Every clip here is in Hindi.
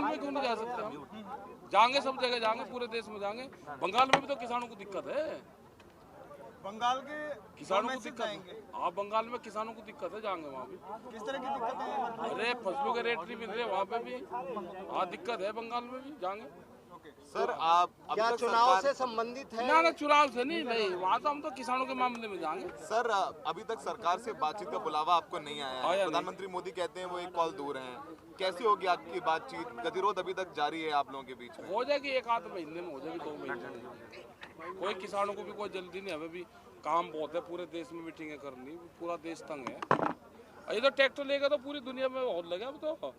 बंगाल में क्यों नहीं जा सकते हम? जाएंगे, सब जगह जाएंगे, पूरे देश में जाएंगे। बंगाल में भी तो किसानों को दिक्कत है, बंगाल के किसानों को दिक्कत है। हाँ, बंगाल में किसानों को दिक्कत है, जाएंगे वहाँ भी। किस तरह की दिक्कत है? अरे फसलों के रेट नहीं मिल रहे वहाँ पे भी। हाँ, दिक्कत है, बंगाल में भी जाएंगे। सर आप क्या चुनाव से संबंधित है? ना चुनाव से नहीं, वहाँ तो हम तो किसानों के मामले में जाएंगे। सर अभी तक सरकार से बातचीत का बुलावा आपको नहीं आया है। प्रधानमंत्री मोदी कहते हैं वो एक कॉल दूर हैं। कैसी होगी आपकी बातचीत? गतिरोध अभी तक जारी है आप लोगों के बीच में? हो जाएगी, एक आध महीने में हो जाएगी, 2 महीने में। कोई किसानों को भी कोई जल्दी नहीं, हमें भी काम बहुत है, पूरे देश में मीटिंगें करनी, पूरा देश तंग है। ये तो ट्रैक्टर लेगा तो पूरी दुनिया में बहुत लगा। अब तो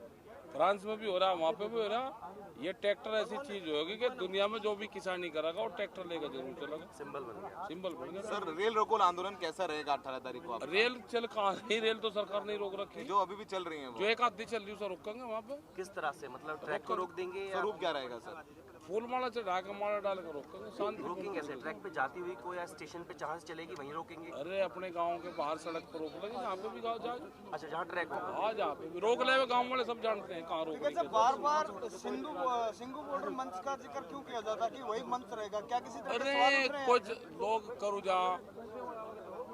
फ्रांस में भी हो रहा, वहाँ पे भी हो रहा। ये ट्रैक्टर ऐसी चीज होगी कि दुनिया में जो भी किसान नहीं करेगा वो ट्रैक्टर लेगा जरूर चलेगा। सिंबल बन गया। सर रेल रोको आंदोलन कैसा रहेगा 18 तारीख को? रेल चल कहाँ रही? रेल तो सरकार ने रोक रखी, जो अभी भी चल रही है, जो एक आधी चल रही है उसे रोकेंगे वहाँ पे। किस तरह से, मतलब ट्रैक को रोक देंगे? स्वरूप क्या रहेगा सर? फूल माला चढ़ा के माला डाल कर रोकेंगे, शांति। रोकेंगे कैसे? ट्रैक पे जाती हुई कोई या स्टेशन पे जहाँ से चलेगी वहीं रोकेंगे? अरे अपने गाँव के बाहर सड़क पर रोक लेंगे, जहाँ पे भी गाँव जाए। अच्छा, जहाँ ट्रैक होगा। हाँ, जहाँ पे भी रोक ले, गाँव वाले सब जानते हैं कहाँ रोक। बार बार सिंधु बॉर्डर मंच का जिक्र क्यों किया जाता है कि वही मंच रहेगा? क्या किसी तरह के सवाल उठ रहे हैं? कुछ लोग करो जा,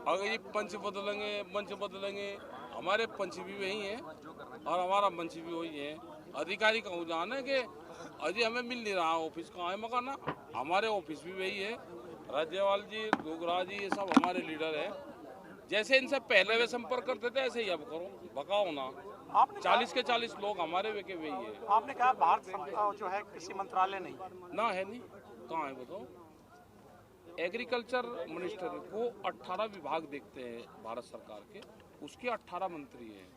अगर ये पंच बदलेंगे, मंच बदलेंगे, हमारे पंच भी वही है और हमारा मंच भी वही है। अधिकारी कहूँ जाना कि अजय हमें मिल नहीं रहा, ऑफिस कहाँ है मकाना, हमारे ऑफिस भी वही है। राज्यपाल जी, डोगरा जी, ये सब हमारे लीडर है। जैसे इनसे पहले वे संपर्क करते थे ऐसे ही अब करो, बकाओ ना। 40 के 40 लोग हमारे वे के वही है। आपने कहा भारत जो है कृषि मंत्रालय नहीं ना है, नहीं कहाँ है बताओ? एग्रीकल्चर मिनिस्टर को 18 विभाग देखते हैं भारत सरकार के, उसके 18 मंत्री हैं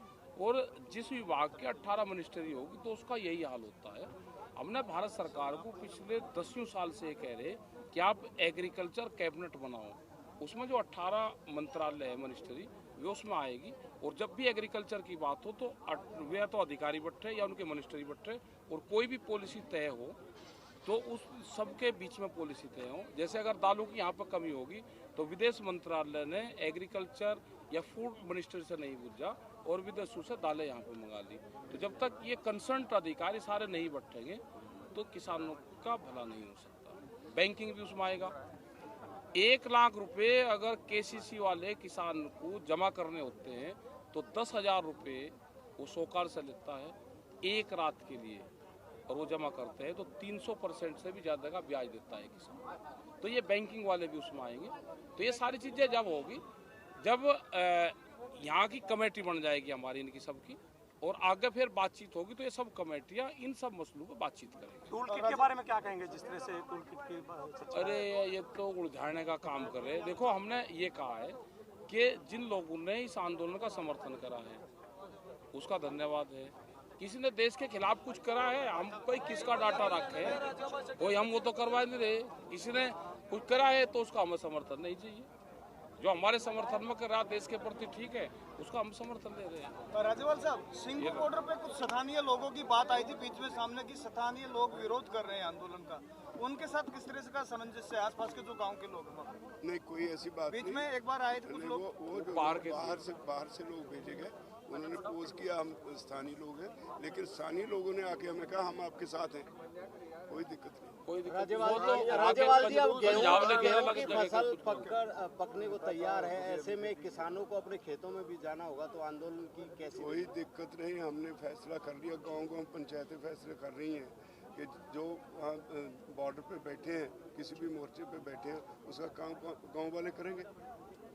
और जिस विभाग के 18 मिनिस्ट्री होगी तो उसका यही हाल होता है। हमने भारत सरकार को पिछले 10 साल से कह रहे कि आप एग्रीकल्चर कैबिनेट बनाओ, उसमें जो 18 मंत्रालय है, मिनिस्ट्री, वे उसमें आएगी। और जब भी एग्रीकल्चर की बात हो तो वे तो अधिकारी बैठे या उनके मिनिस्ट्री बैठे, और कोई भी पॉलिसी तय हो तो उस सबके बीच में पॉलिसी तय हो। जैसे अगर दालों की यहाँ पर कमी होगी तो विदेश मंत्रालय ने एग्रीकल्चर या फूड मिनिस्ट्री से नहीं पूछा और विदेशों से दालें यहाँ पर मंगा ली। तो जब तक ये कंसर्न अधिकारी सारे नहीं बैठेंगे तो किसानों का भला नहीं हो सकता। बैंकिंग भी उसमें आएगा। 1 लाख रुपए अगर केसीसी वाले किसान को जमा करने होते हैं तो 10,000 रुपये वो सोकार से लेता है एक रात के लिए, और वो जमा करते हैं तो 300% से भी ज़्यादा का ब्याज देता है किसान। तो ये बैंकिंग वाले भी उसमें आएंगे। तो ये सारी चीज़ें जब होगी, जब यहाँ की कमेटी बन जाएगी हमारी, इनकी सबकी, और आगे फिर बातचीत होगी तो ये सब कमेटियाँ इन सब मसलों पर बातचीत करेंगी। टूल किट के बारे में क्या कहेंगे? जिस तरह से टूल किट की अरे ये तो उलझाने का काम कर रहे हैं। देखो, हमने ये कहा है कि जिन लोगों ने इस आंदोलन का समर्थन करा है उसका धन्यवाद है। किसी ने देश के खिलाफ कुछ करा है, हम कोई किसका डाटा रखे है, कोई हम वो तो करवा नहीं रहे। किसी ने कुछ करा है तो उसका हमें समर्थन नहीं चाहिए। जो हमारे समर्थन में कर रहा देश के प्रति, ठीक है, उसका हम समर्थन दे रहे हैं। राज्यपाल साहब, सिंधु बॉर्डर पे कुछ स्थानीय लोगों की बात आई थी बीच में सामने की, स्थानीय लोग विरोध कर रहे हैं आंदोलन का, उनके साथ किस तरह से का सामंजस्य है? आसपास के जो गांव के लोग हैं? नहीं, कोई ऐसी बात बीच नहीं। में एक बार आए थे कुछ लोग, वो जो बाहर से लोग भेजे गए, उन्होंने पोज किया हम स्थानीय लोग हैं, लेकिन स्थानीय लोगों ने आके हमें कहा हम आपके साथ हैं, कोई दिक्कत नहीं। राज्यपाल जी, अब गेहूं की फसल पकने को तैयार है, ऐसे में किसानों को अपने खेतों में भी जाना होगा, तो आंदोलन की कैसी? कोई दिक्कत नहीं, हमने फैसला कर लिया, गांव-गांव पंचायतें फैसले कर रही हैं कि जो वहाँ बॉर्डर पे बैठे हैं, किसी भी मोर्चे पे बैठे हैं, उसका काम गाँव वाले करेंगे,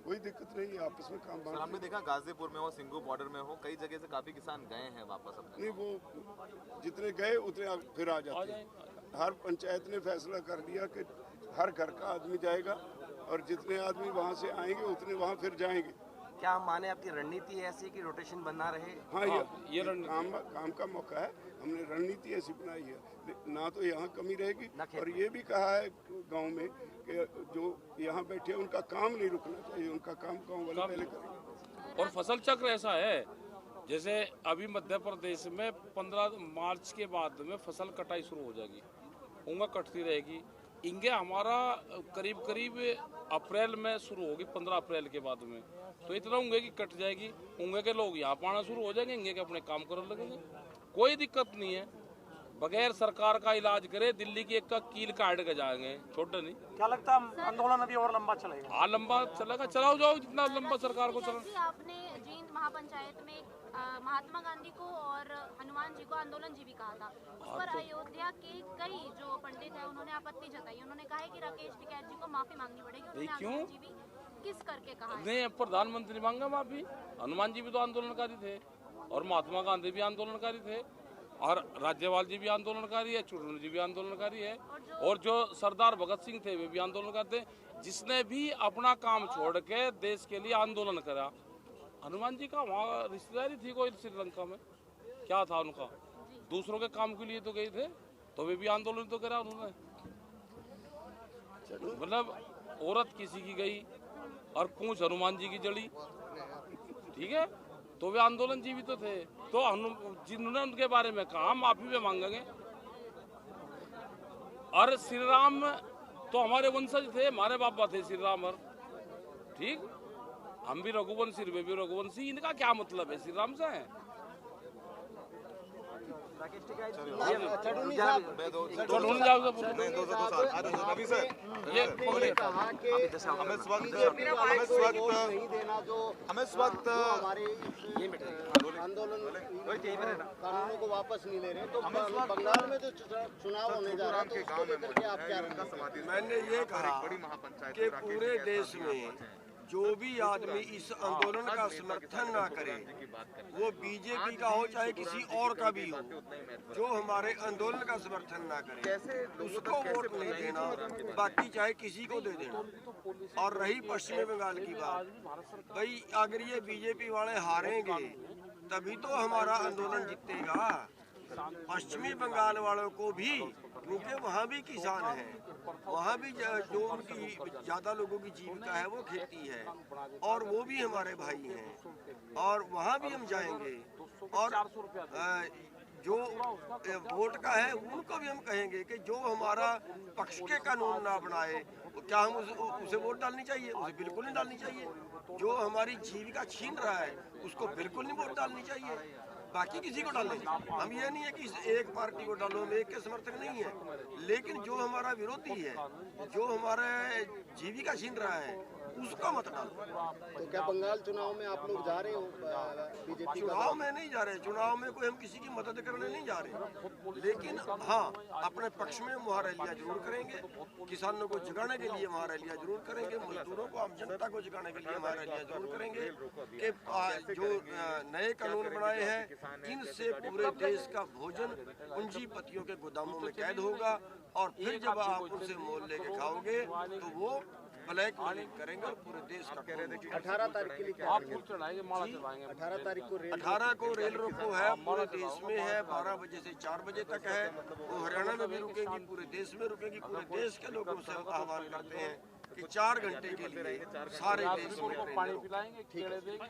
कोई दिक्कत नहीं, आपस में काम बांट। हमने देखा गाजीपुर में हो, सिंघू बॉर्डर में हो, कई जगह से काफी किसान गए हैं वापस अपने। नहीं, वो जितने गए उतने फिर आ जाते हैं। हर पंचायत ने फैसला कर दिया कि हर घर का आदमी जाएगा और जितने आदमी वहाँ से आएंगे उतने वहाँ फिर जाएंगे। क्या हम माने आपकी रणनीति ऐसी कि रोटेशन बना रहे? हाँ, ये काम का मौका है, हमने रणनीति ऐसी बनाई है, ना तो यहाँ कमी रहेगी, और ये भी कहा है गांव में कि जो यहाँ बैठे हैं उनका काम नहीं रुकना चाहिए, उनका काम गाँव वाले पहले करेंगे। और फसल चक्र ऐसा है, जैसे अभी मध्य प्रदेश में 15 मार्च के बाद में फसल कटाई शुरू हो जाएगी, ऊँगा कटती रहेगी। इंगे हमारा करीब करीब अप्रैल में शुरू होगी, 15 अप्रैल के बाद में, तो इतना ऊँगे की कट जाएगी। ऊँगे के लोग यहाँ पाना शुरू हो जाएंगे, इंगे के अपने काम करने लगेंगे, कोई दिक्कत नहीं है। बगैर सरकार का इलाज करे दिल्ली की एक का कील काट के जाएंगे, छोटे नहीं। क्या लगता है आंदोलन अभी और लंबा चलेगा? हाँ लंबा चलेगा, चलाओ जाओ जितना लंबा सरकार को चला। जैसे आपने जींद महापंचायत में महात्मा गांधी को और हनुमान जी को आंदोलन जीवी कहा था, उस पर अयोध्या के कई जो पंडित हैं उन्होंने आपत्ति जताई। उन्होंने कहा है कि राकेश टिकैत जी को माफी मांगनी पड़ेगी। उन्होंने आंदोलन जीवी किस करके कहा है? नहीं, प्रधानमंत्री मांगा माफी। हनुमान जी भी तो आंदोलनकारी थे और महात्मा गांधी भी आंदोलनकारी थे और राज्यपाल जी भी आंदोलनकारी है, चुटुन जी भी आंदोलनकारी है और जो सरदार भगत सिंह थे वे भी आंदोलनकारी थे। जिसने भी अपना काम छोड़ के देश के लिए आंदोलन करा, हनुमान जी का वहाँ रिश्तेदारी थी कोई श्रीलंका में, क्या था उनका, दूसरों के काम के लिए तो गए थे, तो वे भी आंदोलन तो करा उन्होंने। मतलब औरत किसी की गई और पूंछ हनुमान जी की जड़ी, ठीक है, तो वे आंदोलन जीवी तो थे। तो जिन्होंने उनके बारे में कहा माफी भी मांगेंगे। और श्री राम तो हमारे वंशज थे, हमारे बाबा थे श्री राम, और ठीक हम भी रघुवंशी, वे भी रघुवंशी, इनका क्या मतलब है श्री राम से है? आंदोलन कानूनों को वापस नहीं ले रहे, तो बंगाल में जो चुनाव होने जा रहा है तो उसको लेकर के आप क्या रहेंगे? मैंने ये कहा कि पूरे देश में जो भी आदमी इस आंदोलन का समर्थन ना करे, वो बीजेपी का हो चाहे किसी और का भी हो, जो हमारे आंदोलन का समर्थन ना करे उसको वोट नहीं देना, बाकी चाहे किसी को दे देना। और रही पश्चिमी बंगाल की बात, भाई अगर ये बीजेपी वाले हारेंगे तभी तो हमारा आंदोलन जीतेगा। पश्चिमी बंगाल वालों को भी, क्योंकि वहाँ भी किसान हैं, वहाँ भी जो उनकी ज़्यादा लोगों की जीविका है वो खेती है, और वो भी हमारे भाई हैं, और वहाँ भी हम जाएंगे। और जो वोट का है उनको भी हम कहेंगे कि जो हमारा पक्ष के कानून ना बनाए, क्या हम उसे वोट डालनी चाहिए? उसे बिल्कुल नहीं डालनी चाहिए। जो हमारी जीविका छीन रहा है उसको बिल्कुल नहीं वोट डालनी चाहिए, बाकी किसी को डालें। हम ये नहीं है कि एक पार्टी को डालो, हम एक के समर्थक नहीं है, लेकिन जो हमारा विरोधी है, जो हमारे जीविका छीन रहा है, उसको मत डालो। तो क्या बंगाल चुनाव में आप लोग जा रहे हो बीजेपी? चुनाव में नहीं जा रहे, चुनाव में कोई हम किसी की मदद करने नहीं जा रहे, लेकिन हाँ अपने पक्ष में वहाँ रैलियाँ जरूर करेंगे, किसानों को जगाने के लिए वहाँ रैलियाँ जरूर करेंगे, मजदूरों को, आम जनता को जगाने के लिए वहाँ रैलियाँ जरूर करेंगे कि जो नए कानून बनाए हैं इनसे पूरे देश का भोजन पूंजीपतियों के गोदामों में कैद होगा, और फिर जब आप उनसे मोल लेके खाओगे तो वो ब्लैक मनी करेंगे पूरे देश का। 18 तारीख के लिए क्या करेंगे? 18 तारीख को 18 को रेल रोको है, पूरे देश में है, 12 बजे से 4 बजे तक है। वो हरियाणा में भी रुकेगी, पूरे देश में रुकेगी। पूरे देश के लोगों से आह्वान करते हैं कि 4 घंटे के लिए सारे देश में पानी पिलाएंगे, केले देंगे।